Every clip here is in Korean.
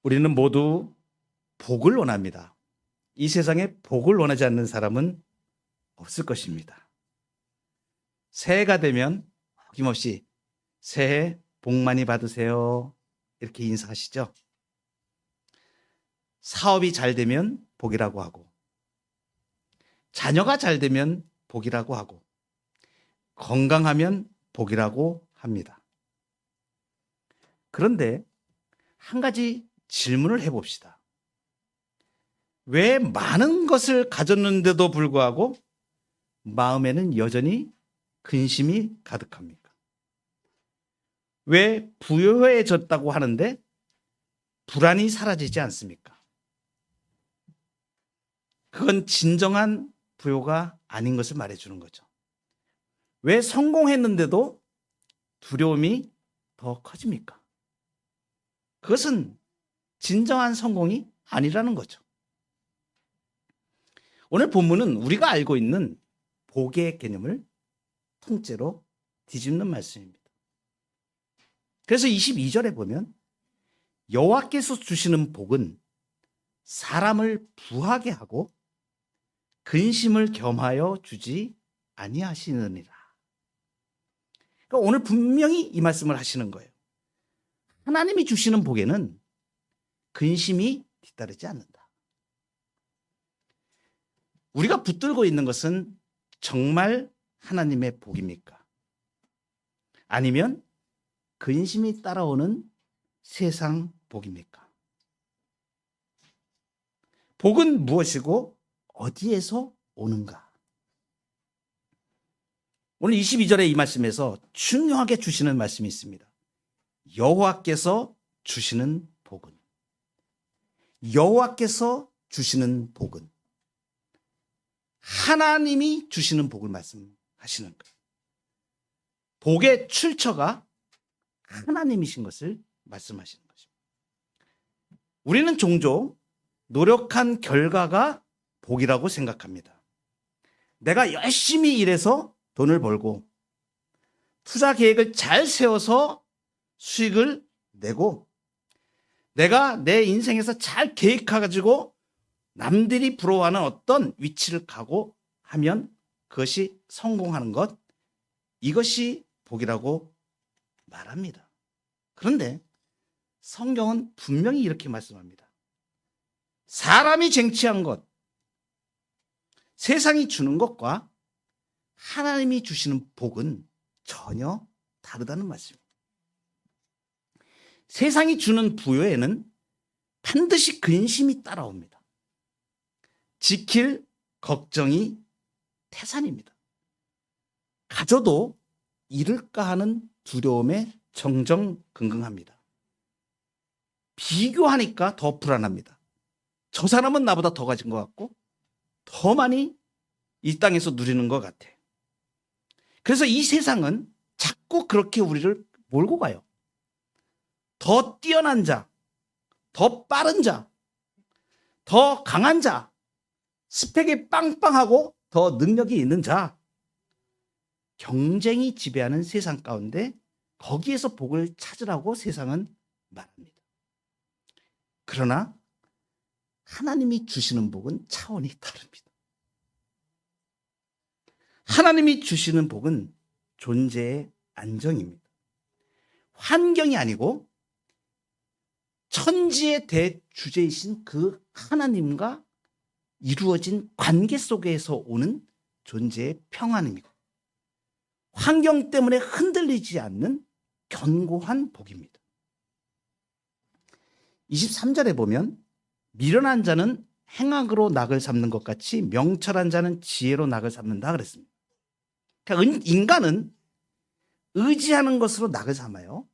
우리는 모두 복을 원합니다. 이 세상에 복을 원하지 않는 사람은 없을 것입니다. 새해가 되면 어김없이 새해 복 많이 받으세요 이렇게 인사하시죠. 사업이 잘 되면 복이라고 하고, 자녀가 잘 되면 복이라고 하고, 건강하면 복이라고 합니다. 그런데 한 가지 질문을 해봅시다. 왜 많은 것을 가졌는데도 불구하고 마음에는 여전히 근심이 가득합니까? 왜 부유해졌다고 하는데 불안이 사라지지 않습니까? 그건 진정한 부요가 아닌 것을 말해주는 거죠. 왜 성공했는데도 두려움이 더 커집니까? 그것은 진정한 성공이 아니라는 거죠. 오늘 본문은 우리가 알고 있는 복의 개념을 통째로 뒤집는 말씀입니다. 그래서 22절에 보면 여호와께서 주시는 복은 사람을 부하게 하고 근심을 겸하여 주지 아니하시느니라. 그러니까 오늘 분명히 이 말씀을 하시는 거예요. 하나님이 주시는 복에는 근심이 뒤따르지 않는다. 우리가 붙들고 있는 것은 정말 하나님의 복입니까? 아니면 근심이 따라오는 세상 복입니까? 복은 무엇이고 어디에서 오는가? 오늘 22절의 이 말씀에서 중요하게 주시는 말씀이 있습니다. 여호와께서 주시는 복은, 여호와께서 주시는 복은, 하나님이 주시는 복을 말씀하시는 거예요. 복의 출처가 하나님이신 것을 말씀하시는 것입니다. 우리는 종종 노력한 결과가 복이라고 생각합니다. 내가 열심히 일해서 돈을 벌고 투자 계획을 잘 세워서 수익을 내고 내가 내 인생에서 잘 계획해가지고 남들이 부러워하는 어떤 위치를 가고 하면 그것이 성공하는 것, 이것이 복이라고 말합니다. 그런데 성경은 분명히 이렇게 말씀합니다. 사람이 쟁취한 것, 세상이 주는 것과 하나님이 주시는 복은 전혀 다르다는 말씀입니다. 세상이 주는 부요에는 반드시 근심이 따라옵니다. 지킬 걱정이 태산입니다. 가져도 잃을까 하는 두려움에 정정긍긍합니다. 비교하니까 더 불안합니다. 저 사람은 나보다 더 가진 것 같고 더 많이 이 땅에서 누리는 것 같아. 그래서 이 세상은 자꾸 그렇게 우리를 몰고 가요. 더 뛰어난 자, 더 빠른 자, 더 강한 자, 스펙이 빵빵하고 더 능력이 있는 자, 경쟁이 지배하는 세상 가운데 거기에서 복을 찾으라고 세상은 말합니다. 그러나 하나님이 주시는 복은 차원이 다릅니다. 하나님이 주시는 복은 존재의 안정입니다. 환경이 아니고 천지의 대주제이신 그 하나님과 이루어진 관계 속에서 오는 존재의 평안입니다. 환경 때문에 흔들리지 않는 견고한 복입니다. 23절에 보면 미련한 자는 행악으로 낙을 삼는 것 같이 명철한 자는 지혜로 낙을 삼는다 그랬습니다. 그러니까 인간은 의지하는 것으로 낙을 삼아요.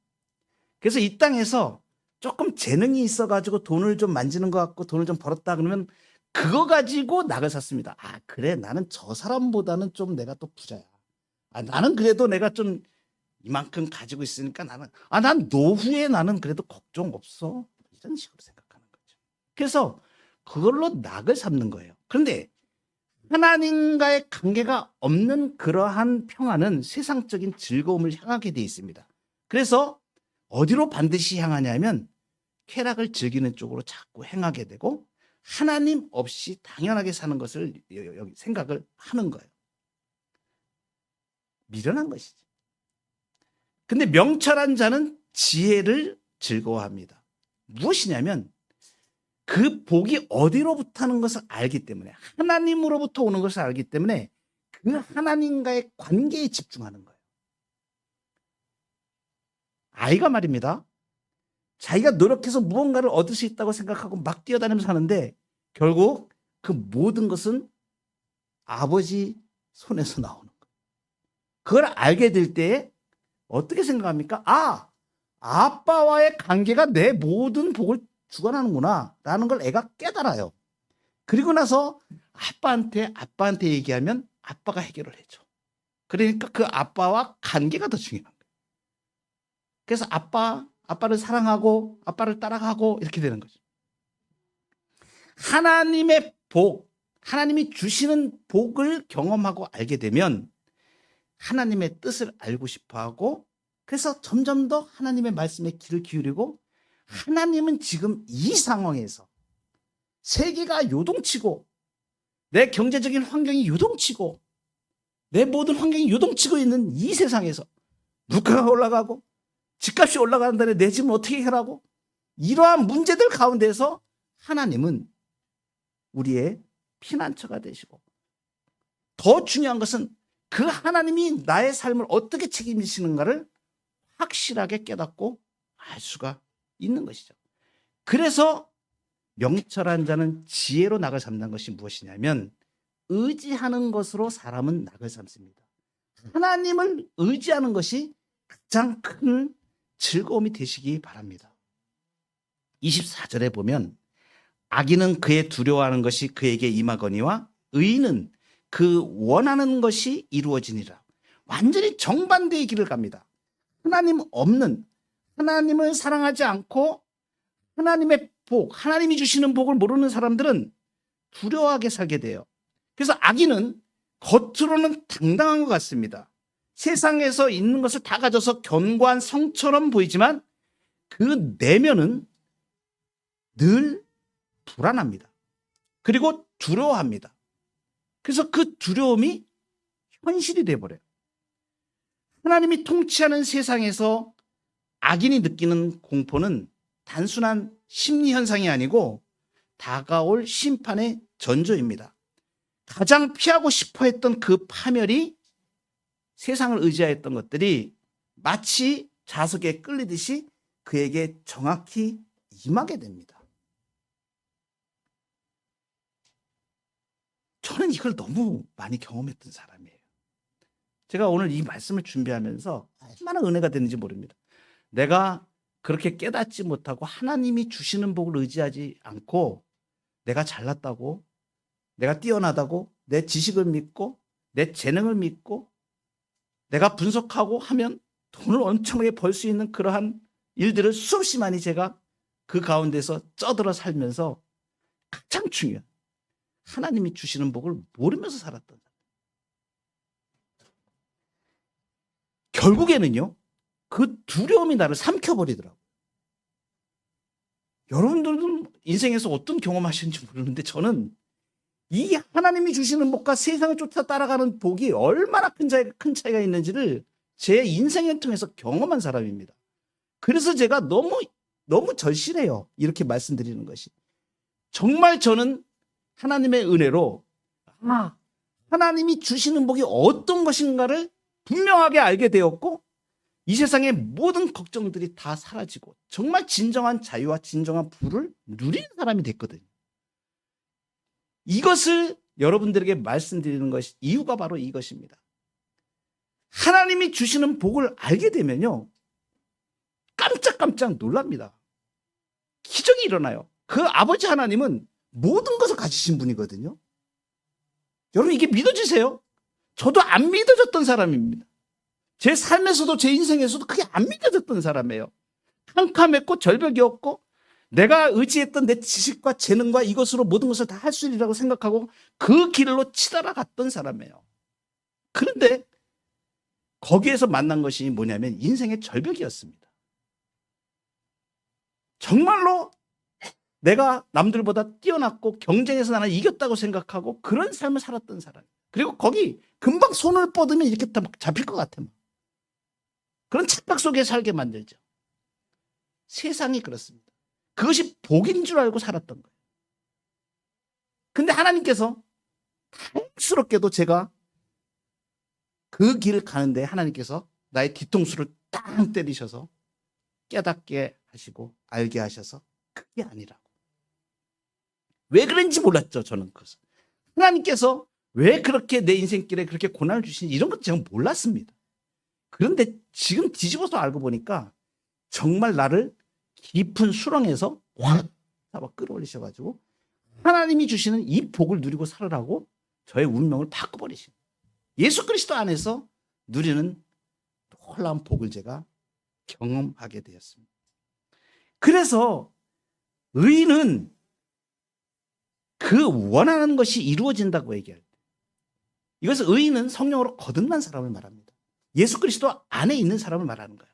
그래서 이 땅에서 조금 재능이 있어가지고 돈을 좀 만지는 것 같고 돈을 좀 벌었다 그러면 그거 가지고 낙을 샀습니다. 아, 그래, 나는 저 사람보다는 좀 내가 또 부자야. 아, 나는 그래도 내가 좀 이만큼 가지고 있으니까 난 노후에 나는 그래도 걱정 없어. 이런 식으로 생각하는 거죠. 그래서 그걸로 낙을 삼는 거예요. 그런데 하나님과의 관계가 없는 그러한 평안은 세상적인 즐거움을 향하게 돼 있습니다. 그래서 어디로 반드시 향하냐면 쾌락을 즐기는 쪽으로 자꾸 행하게 되고 하나님 없이 당연하게 사는 것을 여기 생각을 하는 거예요. 미련한 것이지. 근데 명철한 자는 지혜를 즐거워합니다. 무엇이냐면 그 복이 어디로부터 하는 것을 알기 때문에, 하나님으로부터 오는 것을 알기 때문에 그 하나님과의 관계에 집중하는 거예요. 아이가 말입니다. 자기가 노력해서 무언가를 얻을 수 있다고 생각하고 막 뛰어다니면서 하는데 결국 그 모든 것은 아버지 손에서 나오는 거예요. 그걸 알게 될 때에 어떻게 생각합니까? 아, 아빠와의 관계가 내 모든 복을 주관하는구나 라는 걸 애가 깨달아요. 그리고 나서 아빠한테 얘기하면 아빠가 해결을 해줘. 그러니까 그 아빠와 관계가 더 중요한 거예요. 그래서 아빠를 사랑하고 아빠를 따라가고 이렇게 되는 거죠. 하나님의 복, 하나님이 주시는 복을 경험하고 알게 되면 하나님의 뜻을 알고 싶어하고, 그래서 점점 더 하나님의 말씀에 귀를 기울이고, 하나님은 지금 이 상황에서 세계가 요동치고 내 경제적인 환경이 요동치고 내 모든 환경이 요동치고 있는 이 세상에서 물가가 올라가고 집값이 올라가는데 내 집은 어떻게 해결하고, 이러한 문제들 가운데서 하나님은 우리의 피난처가 되시고, 더 중요한 것은 그 하나님이 나의 삶을 어떻게 책임지시는가를 확실하게 깨닫고 알 수가 있는 것이죠. 그래서 명철한 자는 지혜로 낙을 삼는 것이 무엇이냐면 의지하는 것으로 사람은 낙을 삼습니다. 하나님을 의지하는 것이 가장 큰 즐거움이 되시기 바랍니다. 24절에 보면 악인은 그의 두려워하는 것이 그에게 임하거니와 의인은 그 원하는 것이 이루어지니라. 완전히 정반대의 길을 갑니다. 하나님 없는, 하나님을 사랑하지 않고 하나님의 복, 하나님이 주시는 복을 모르는 사람들은 두려워하게 살게 돼요. 그래서 악인은 겉으로는 당당한 것 같습니다. 세상에서 있는 것을 다 가져서 견고한 성처럼 보이지만 그 내면은 늘 불안합니다. 그리고 두려워합니다. 그래서 그 두려움이 현실이 돼버려요. 하나님이 통치하는 세상에서 악인이 느끼는 공포는 단순한 심리 현상이 아니고 다가올 심판의 전조입니다. 가장 피하고 싶어 했던 그 파멸이, 세상을 의지하였던 것들이 마치 자석에 끌리듯이 그에게 정확히 임하게 됩니다. 저는 이걸 너무 많이 경험했던 사람이에요. 제가 오늘 이 말씀을 준비하면서 얼마나 은혜가 되는지 모릅니다. 내가 그렇게 깨닫지 못하고 하나님이 주시는 복을 의지하지 않고 내가 잘났다고, 내가 뛰어나다고, 내 지식을 믿고 내 재능을 믿고 내가 분석하고 하면 돈을 엄청나게 벌 수 있는 그러한 일들을 수없이 많이 제가 그 가운데서 쩌들어 살면서 가장 중요한 하나님이 주시는 복을 모르면서 살았던 사람. 결국에는요, 그 두려움이 나를 삼켜버리더라고요. 여러분들은 인생에서 어떤 경험하시는지 모르는데 저는 이 하나님이 주시는 복과 세상을 쫓아 따라가는 복이 얼마나 큰 차이가 있는지를 제 인생을 통해서 경험한 사람입니다. 그래서 제가 너무 절실해요. 이렇게 말씀드리는 것이. 정말 저는 하나님의 은혜로 하나님이 주시는 복이 어떤 것인가를 분명하게 알게 되었고, 이 세상의 모든 걱정들이 다 사라지고 정말 진정한 자유와 진정한 부를 누리는 사람이 됐거든요. 이것을 여러분들에게 말씀드리는 것이, 이유가 바로 이것입니다. 하나님이 주시는 복을 알게 되면요, 깜짝깜짝 놀랍니다. 기적이 일어나요. 그 아버지 하나님은 모든 것을 가지신 분이거든요. 여러분, 이게 믿어지세요? 저도 안 믿어졌던 사람입니다. 제 삶에서도 제 인생에서도 그게 안 믿어졌던 사람이에요. 캄캄했고 절벽이 없고 내가 의지했던 내 지식과 재능과 이것으로 모든 것을 다 할 수 있리라고 생각하고 그 길로 치달아갔던 사람이에요. 그런데 거기에서 만난 것이 뭐냐면 인생의 절벽이었습니다. 정말로 내가 남들보다 뛰어났고 경쟁에서 나는 이겼다고 생각하고 그런 삶을 살았던 사람. 그리고 거기 금방 손을 뻗으면 이렇게 다 막 잡힐 것 같아. 그런 착각 속에 살게 만들죠. 세상이 그렇습니다. 그것이 복인 줄 알고 살았던 거예요. 근데 하나님께서 다행스럽게도 제가 그 길을 가는데 하나님께서 나의 뒤통수를 땅 때리셔서 깨닫게 하시고 알게 하셔서 그게 아니라고. 왜 그런지 몰랐죠. 저는 그것을. 하나님께서 왜 그렇게 내 인생길에 그렇게 고난을 주시는지 이런 것도 제가 몰랐습니다. 그런데 지금 뒤집어서 알고 보니까 정말 나를 깊은 수렁에서 확 잡아 끌어올리셔가지고 하나님이 주시는 이 복을 누리고 살으라고 저의 운명을 바꿔버리신 예수 그리스도 안에서 누리는 놀라운 복을 제가 경험하게 되었습니다. 그래서 의인은 그 원하는 것이 이루어진다고 얘기할 때 이것은 의인은 성령으로 거듭난 사람을 말합니다. 예수 그리스도 안에 있는 사람을 말하는 거예요.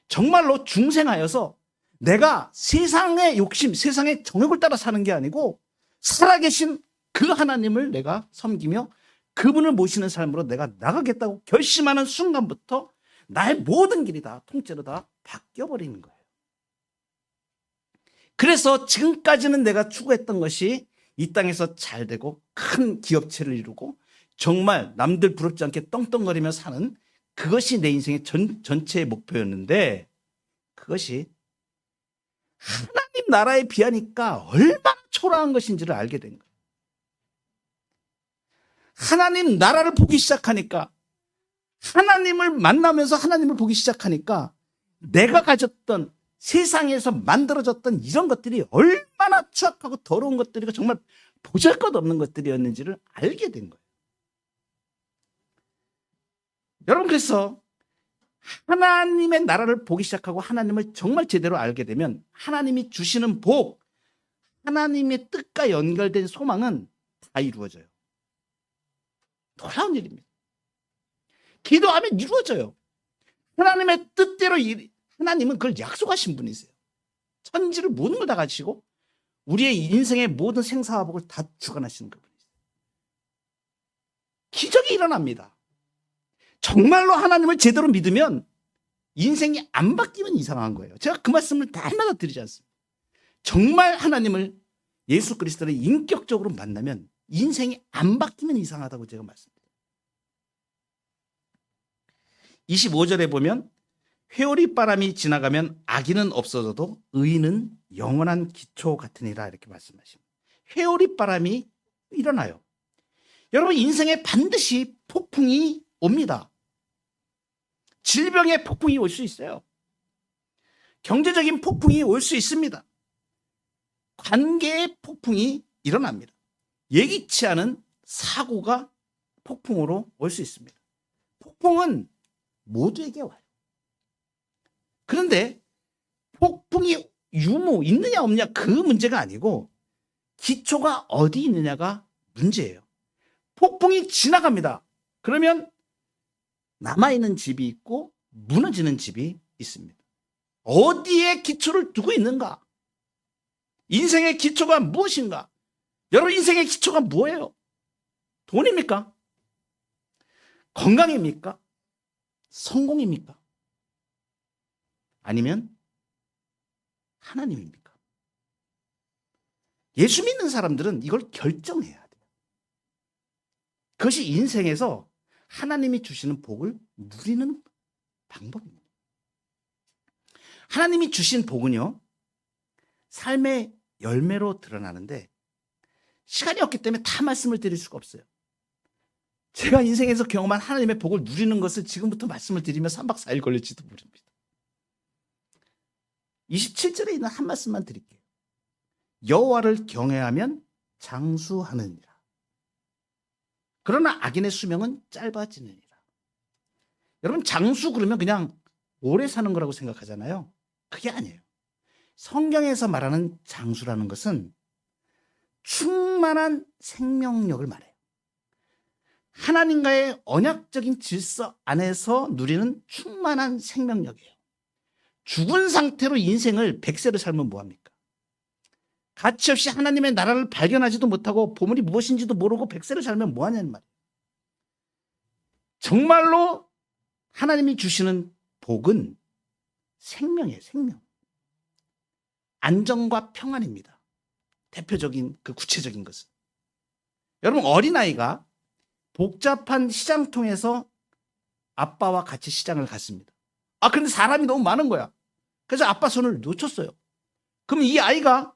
정말로 중생하여서 내가 세상의 욕심, 세상의 정욕을 따라 사는 게 아니고 살아계신 그 하나님을 내가 섬기며 그분을 모시는 삶으로 내가 나가겠다고 결심하는 순간부터 나의 모든 길이 다 통째로 다 바뀌어버리는 거예요. 그래서 지금까지는 내가 추구했던 것이 이 땅에서 잘 되고 큰 기업체를 이루고 정말 남들 부럽지 않게 떵떵거리며 사는 그것이 내 인생의 전체의 목표였는데 그것이 하나님 나라에 비하니까 얼마나 초라한 것인지를 알게 된 거예요. 하나님 나라를 보기 시작하니까 하나님을 만나면서 하나님을 보기 시작하니까 내가 가졌던 세상에서 만들어졌던 이런 것들이 얼마나 추악하고 더러운 것들이고 정말 보잘것없는 것들이었는지를 알게 된 거예요. 여러분 그래서 하나님의 나라를 보기 시작하고 하나님을 정말 제대로 알게 되면 하나님이 주시는 복, 하나님의 뜻과 연결된 소망은 다 이루어져요. 놀라운 일입니다. 기도하면 이루어져요. 하나님의 뜻대로 하나님은 그걸 약속하신 분이세요. 천지를 모든 걸 다 가지시고 우리의 인생의 모든 생사화복을 다 주관하시는 그분이세요. 기적이 일어납니다. 정말로 하나님을 제대로 믿으면 인생이 안 바뀌면 이상한 거예요. 제가 그 말씀을 날마다 드리지 않습니다. 정말 하나님을 예수 그리스도를 인격적으로 만나면 인생이 안 바뀌면 이상하다고 제가 말씀드려요. 25절에 보면 회오리 바람이 지나가면 악인은 없어져도 의인은 영원한 기초 같으니라 이렇게 말씀하십니다. 회오리 바람이 일어나요. 여러분 인생에 반드시 폭풍이 옵니다. 질병의 폭풍이 올 수 있어요. 경제적인 폭풍이 올 수 있습니다. 관계의 폭풍이 일어납니다. 예기치 않은 사고가 폭풍으로 올 수 있습니다. 폭풍은 모두에게 와요. 그런데 폭풍이 유무 있느냐 없느냐 그 문제가 아니고 기초가 어디 있느냐가 문제예요. 폭풍이 지나갑니다. 그러면 남아있는 집이 있고 무너지는 집이 있습니다. 어디에 기초를 두고 있는가? 인생의 기초가 무엇인가? 여러분 인생의 기초가 뭐예요? 돈입니까? 건강입니까? 성공입니까? 아니면 하나님입니까? 예수 믿는 사람들은 이걸 결정해야 돼요. 그것이 인생에서 하나님이 주시는 복을 누리는 방법입니다. 하나님이 주신 복은요, 삶의 열매로 드러나는데 시간이 없기 때문에 다 말씀을 드릴 수가 없어요. 제가 인생에서 경험한 하나님의 복을 누리는 것을 지금부터 말씀을 드리면 3박 4일 걸릴지도 모릅니다. 27절에 있는 한 말씀만 드릴게요. 여호와를 경외하면 장수하느니라. 그러나 악인의 수명은 짧아지느니라. 여러분 장수 그러면 그냥 오래 사는 거라고 생각하잖아요. 그게 아니에요. 성경에서 말하는 장수라는 것은 충만한 생명력을 말해요. 하나님과의 언약적인 질서 안에서 누리는 충만한 생명력이에요. 죽은 상태로 인생을 100세를 살면 뭐합니까? 가치 없이 하나님의 나라를 발견하지도 못하고 보물이 무엇인지도 모르고 100세를 살면 뭐하냐는 말이에요. 정말로 하나님이 주시는 복은 생명이에요. 생명. 안정과 평안입니다. 대표적인 그 구체적인 것은. 여러분, 어린아이가 복잡한 시장통에서 아빠와 같이 시장을 갔습니다. 근데 사람이 너무 많은 거야. 그래서 아빠 손을 놓쳤어요. 그럼 이 아이가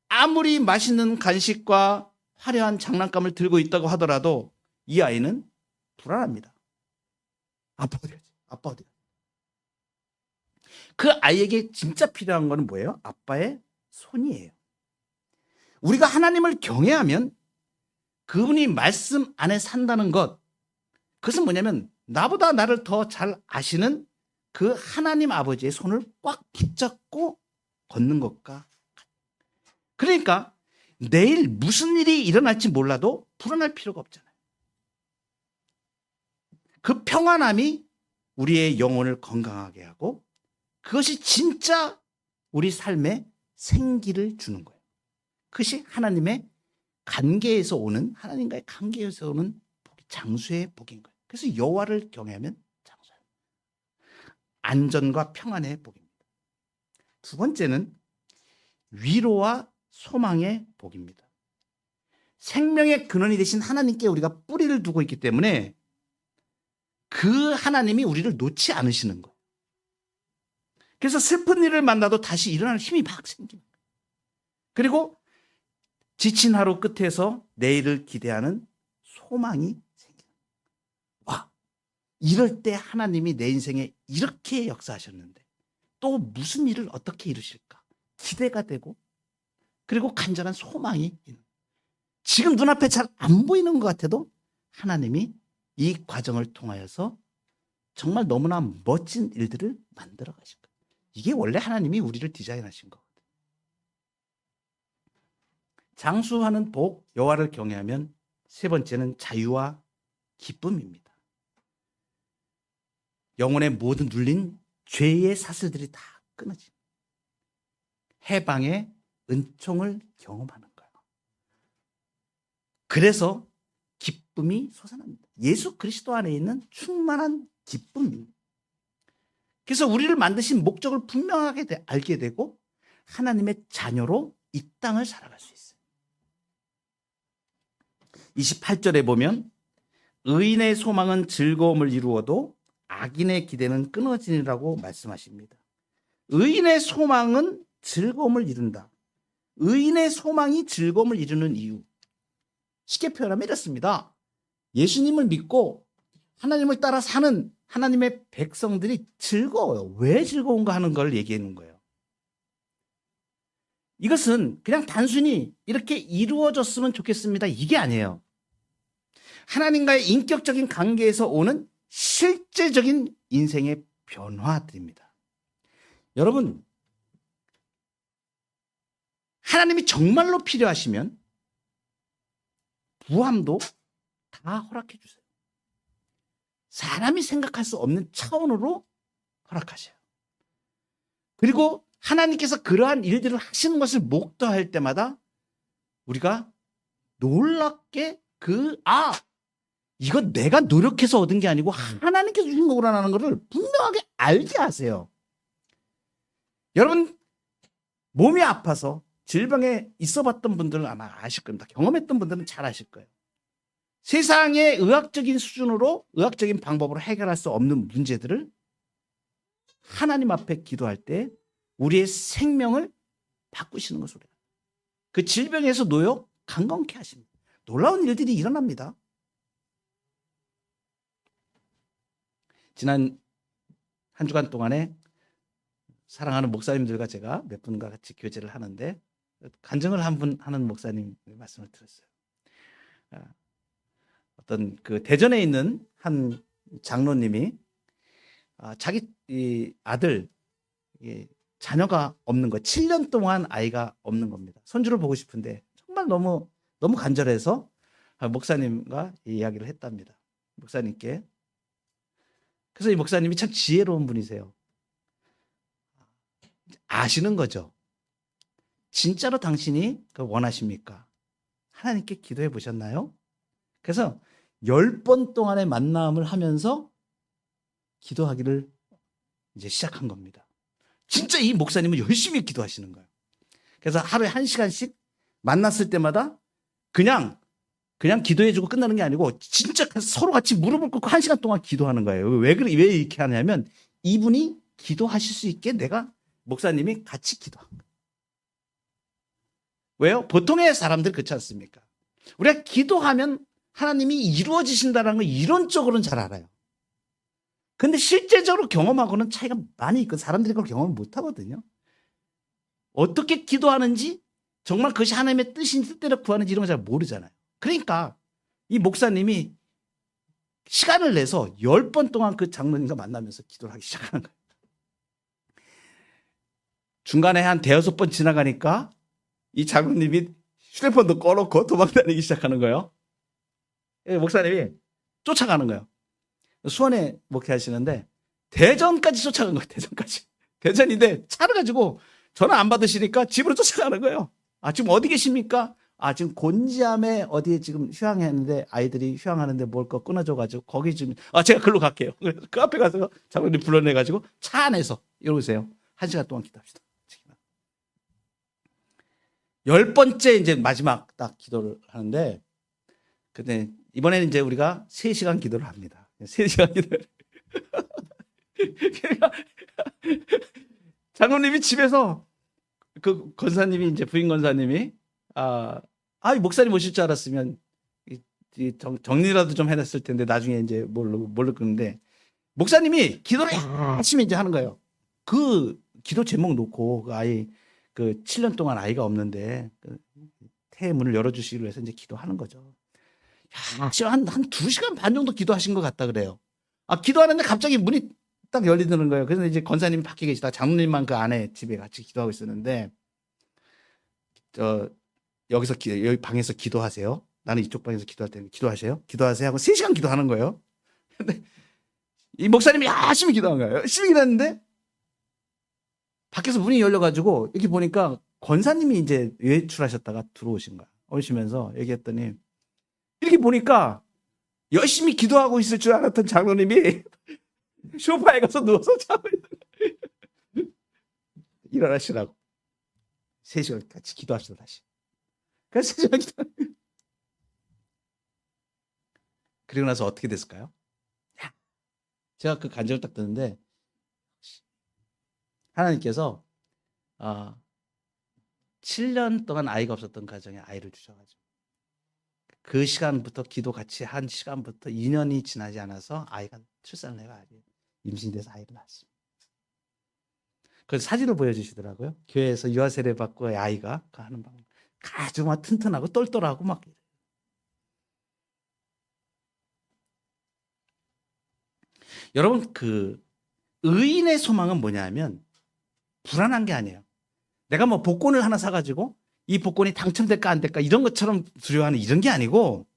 아무리 맛있는 간식과 화려한 장난감을 들고 있다고 하더라도 이 아이는 불안합니다. 아빠 어디 가지? 아빠 어디 가지? 그 아이에게 진짜 필요한 거는 뭐예요? 아빠의 손이에요. 우리가 하나님을 경외하면 그분이 말씀 안에 산다는 것, 그것은 뭐냐면 나보다 나를 더 잘 아시는 그 하나님 아버지의 손을 꽉 붙잡고 걷는 것과 그러니까 내일 무슨 일이 일어날지 몰라도 불안할 필요가 없잖아요. 그 평안함이 우리의 영혼을 건강하게 하고 그것이 진짜 우리 삶에 생기를 주는 거예요. 그것이 하나님의 관계에서 오는, 하나님과의 관계에서 오는 복이, 장수의 복인 거예요. 그래서 여호와를 경외하면 장수예요. 안전과 평안의 복입니다. 두 번째는 위로와 소망의 복입니다. 생명의 근원이 되신 하나님께 우리가 뿌리를 두고 있기 때문에 그 하나님이 우리를 놓지 않으시는 거예요. 그래서 슬픈 일을 만나도 다시 일어날 힘이 막 생깁니다. 그리고 지친 하루 끝에서 내일을 기대하는 소망이 생겨요. 와, 이럴 때 하나님이 내 인생에 이렇게 역사하셨는데 또 무슨 일을 어떻게 이루실까? 기대가 되고 그리고 간절한 소망이 있는. 지금 눈앞에 잘 안 보이는 것 같아도 하나님이 이 과정을 통하여서 정말 너무나 멋진 일들을 만들어 가실 거예요. 이게 원래 하나님이 우리를 디자인하신 거거든요. 장수하는 복, 여호와를 경외하면 세 번째는 자유와 기쁨입니다. 영혼의 모든 눌린 죄의 사슬들이 다 끊어집니다. 해방의 은총을 경험하는 거예요. 그래서 기쁨이 솟아납니다. 예수 그리스도 안에 있는 충만한 기쁨입니다. 그래서 우리를 만드신 목적을 분명하게 알게 되고 하나님의 자녀로 이 땅을 살아갈 수 있어요. 28절에 보면 의인의 소망은 즐거움을 이루어도 악인의 기대는 끊어지니라고 말씀하십니다. 의인의 소망은 즐거움을 이룬다. 의인의 소망이 즐거움을 이루는 이유. 쉽게 표현하면 이렇습니다. 예수님을 믿고 하나님을 따라 사는 하나님의 백성들이 즐거워요. 왜 즐거운가 하는 걸 얘기하는 거예요. 이것은 그냥 단순히 이렇게 이루어졌으면 좋겠습니다. 이게 아니에요. 하나님과의 인격적인 관계에서 오는 실제적인 인생의 변화들입니다. 여러분, 하나님이 정말로 필요하시면 부함도 다 허락해 주세요. 사람이 생각할 수 없는 차원으로 허락하셔요. 그리고 하나님께서 그러한 일들을 하시는 것을 목도할 때마다 우리가 놀랍게 이건 내가 노력해서 얻은 게 아니고 하나님께서 주신 거라는 것을 분명하게 알게 하세요. 여러분, 몸이 아파서 질병에 있어 봤던 분들은 아마 아실 겁니다. 경험했던 분들은 잘 아실 거예요. 세상의 의학적인 수준으로, 의학적인 방법으로 해결할 수 없는 문제들을 하나님 앞에 기도할 때 우리의 생명을 바꾸시는 것으로 그 질병에서 놓여 강건케 하십니다. 놀라운 일들이 일어납니다. 지난 한 주간 동안에 사랑하는 목사님들과 제가 몇 분과 같이 교제를 하는데 간증을 한 분 하는 목사님 말씀을 들었어요. 어떤 그 대전에 있는 한 장로님이 자기 아들 자녀가 없는 거, 7년 동안 아이가 없는 겁니다. 손주를 보고 싶은데 정말 너무 간절해서 목사님과 이야기를 했답니다. 목사님께. 그래서 이 목사님이 참 지혜로운 분이세요. 아시는 거죠. 진짜로 당신이 원하십니까? 하나님께 기도해 보셨나요? 그래서 10번 동안의 만남을 하면서 기도하기를 이제 시작한 겁니다. 진짜 이 목사님은 열심히 기도하시는 거예요. 그래서 하루에 1시간씩 만났을 때마다 그냥 기도해주고 끝나는 게 아니고 진짜 서로 같이 무릎을 꿇고 1시간 동안 기도하는 거예요. 왜 이렇게 하냐면 이분이 기도하실 수 있게 내가 목사님이 같이 기도한 거예요. 왜요? 보통의 사람들 그렇지 않습니까? 우리가 기도하면 하나님이 이루어지신다는 걸 이론적으로는 잘 알아요. 근데 실제적으로 경험하고는 차이가 많이 있고 사람들이 그걸 경험을 못 하거든요. 어떻게 기도하는지 정말 그것이 하나님의 뜻인지 뜻대로 구하는지 이런 걸 잘 모르잖아요. 그러니까 이 목사님이 시간을 내서 10번 동안 그 장로님과 만나면서 기도를 하기 시작하는 거예요. 중간에 한 대여섯 번 지나가니까 이 장로님이 휴대폰도 꺼놓고 도망다니기 시작하는 거예요. 목사님이 쫓아가는 거예요. 수원에 목회하시는데 대전까지 쫓아간 거예요. 대전까지. 대전인데 차를 가지고 전화 안 받으시니까 집으로 쫓아가는 거예요. 아, 지금 어디 계십니까? 아, 지금 곤지암에 어디에 지금 휴양했는데 아이들이 휴양하는데 뭘 거 끊어줘가지고 거기 지금 제가 글로 갈게요. 그 앞에 가서 장로님 불러내가지고 차 안에서 이러세요. 1시간 동안 기도합시다. 10번째 이제 마지막 딱 기도를 하는데 근데 이번에는 이제 우리가 3시간 기도를 합니다. 3시간 기도를. 그러니까 장로님이 집에서 그 권사님이 이제 부인 권사님이 목사님 오실 줄 알았으면 정리라도 좀 해놨을 텐데 나중에 이제 뭘로 끄는데 목사님이 기도를 열심히 이제 하는 거예요. 그 기도 제목 놓고 그 아이 그 7년 동안 아이가 없는데 그 태의 문을 열어주시기 위해서 이제 기도하는 거죠. 한 2시간 반 정도 기도하신 것 같다 그래요. 기도하는데 갑자기 문이 딱 열리는 거예요. 그래서 이제 권사님이 밖에 계시다가 장로님만 그 안에 집에 같이 기도하고 있었는데 여기 방에서 기도하세요. 나는 이쪽 방에서 기도할 테니까 기도하세요 하고 3시간 기도하는 거예요. 근데 이 목사님이 열심히 기도한 거예요. 열심히 기도했는데 밖에서 문이 열려가지고 이렇게 보니까 권사님이 이제 외출하셨다가 들어오신 거야. 오시면서 얘기했더니 이렇게 보니까 열심히 기도하고 있을 줄 알았던 장로님이 소파에 가서 누워서 자고 있는 거예요. 일어나시라고. 3시간 같이 기도합시다 다시. 그래서 3시간 기도. 그리고 나서 어떻게 됐을까요? 제가 그 간증을 딱 듣는데 하나님께서 7년 동안 아이가 없었던 가정에 아이를 주셔가지고 그 시간부터 기도 같이 한 시간부터 2년이 지나지 않아서 아이가 출산을 해가 임신이 돼서 아이를 낳았습니다. 그래서 사진을 보여주시더라고요. 교회에서 유아 세례 받고 아이가 하는 방법 아주 막 튼튼하고 똘똘하고 막 여러분 그 의인의 소망은 뭐냐면 불안한 게 아니에요. 내가 뭐 복권을 하나 사가지고 이 복권이 당첨될까 안 될까 이런 것처럼 두려워하는 이런 게 아니고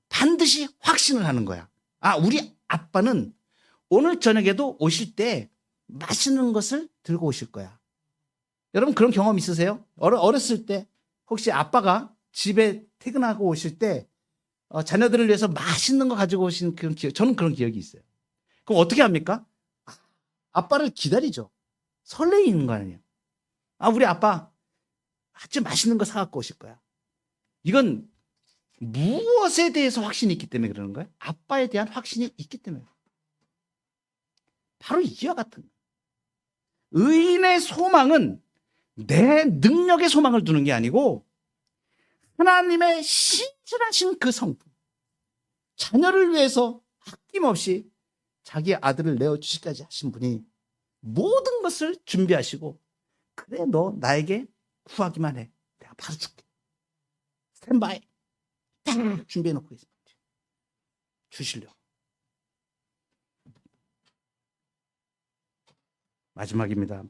반드시 확신을 하는 거야. 우리 아빠는 오늘 저녁에도 오실 때 맛있는 것을 들고 오실 거야. 여러분 그런 경험 있으세요? 어렸을 때 혹시 아빠가 집에 퇴근하고 오실 때 자녀들을 위해서 맛있는 거 가지고 오신 그런 기억, 저는 그런 기억이 있어요. 그럼 어떻게 합니까? 아빠를 기다리죠. 설레이는 거 아니에요. 우리 아빠 아주 맛있는 거 사갖고 오실 거야. 이건 무엇에 대해서 확신이 있기 때문에 그러는 거예요? 아빠에 대한 확신이 있기 때문에. 바로 이와 같은 거예요. 의인의 소망은 내 능력의 소망을 두는 게 아니고 하나님의 신실하신 그 성품, 자녀를 위해서 아낌없이 자기 아들을 내어주시기까지 하신 분이 모든 것을 준비하시고 그래 너 나에게 구하기만 해. 내가 바로 줄게. 스탠바이. 딱 준비해놓고 있습니다. 주시려고. 마지막입니다.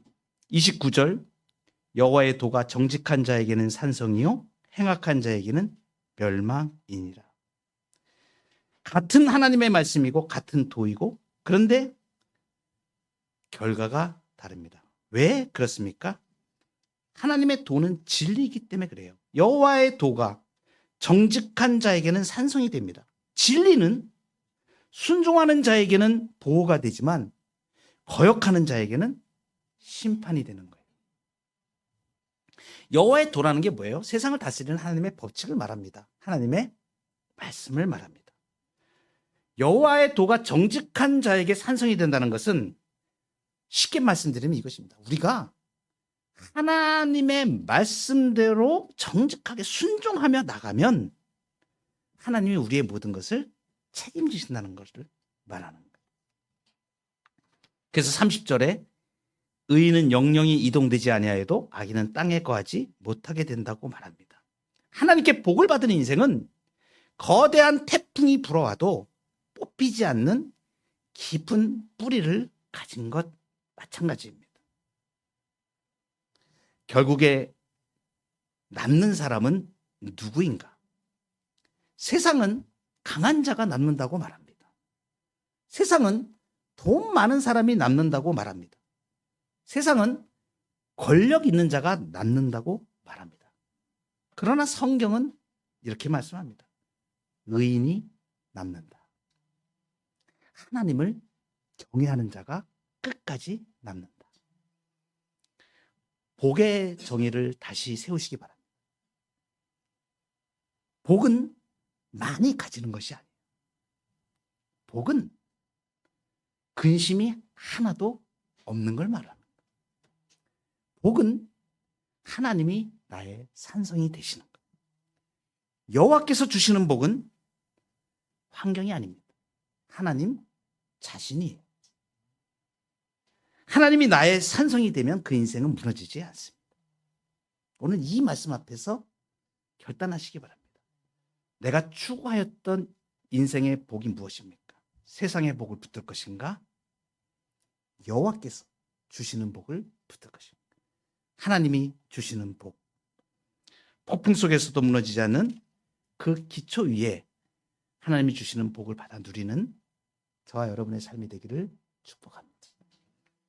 29절 여호와의 도가 정직한 자에게는 산성이요 행악한 자에게는 멸망이니라. 같은 하나님의 말씀이고 같은 도이고 그런데 결과가 다릅니다. 왜 그렇습니까? 하나님의 도는 진리이기 때문에 그래요. 여호와의 도가 정직한 자에게는 산성이 됩니다. 진리는 순종하는 자에게는 보호가 되지만 거역하는 자에게는 심판이 되는 거예요. 여호와의 도라는 게 뭐예요? 세상을 다스리는 하나님의 법칙을 말합니다. 하나님의 말씀을 말합니다. 여호와의 도가 정직한 자에게 산성이 된다는 것은 쉽게 말씀드리면 이것입니다. 우리가 하나님의 말씀대로 정직하게 순종하며 나가면 하나님이 우리의 모든 것을 책임지신다는 것을 말하는 거예요. 그래서 30절에 의인은 영영이 이동되지 아니하여도 악인은 땅에 거하지 못하게 된다고 말합니다. 하나님께 복을 받은 인생은 거대한 태풍이 불어와도 뽑히지 않는 깊은 뿌리를 가진 것 마찬가지입니다. 결국에 남는 사람은 누구인가? 세상은 강한 자가 남는다고 말합니다. 세상은 돈 많은 사람이 남는다고 말합니다. 세상은 권력 있는 자가 남는다고 말합니다. 그러나 성경은 이렇게 말씀합니다. 의인이 남는다. 하나님을 경외하는 자가 끝까지 남는다. 복의 정의를 다시 세우시기 바랍니다. 복은 많이 가지는 것이 아니에요. 복은 근심이 하나도 없는 걸 말합니다. 복은 하나님이 나의 산성이 되시는 것. 여호와께서 주시는 복은 환경이 아닙니다. 하나님 자신이에요. 하나님이 나의 산성이 되면 그 인생은 무너지지 않습니다. 오늘 이 말씀 앞에서 결단하시기 바랍니다. 내가 추구하였던 인생의 복이 무엇입니까? 세상의 복을 붙들 것인가? 여호와께서 주시는 복을 붙들 것입니까? 하나님이 주시는 복. 폭풍 속에서도 무너지지 않는 그 기초 위에 하나님이 주시는 복을 받아 누리는 저와 여러분의 삶이 되기를 축복합니다.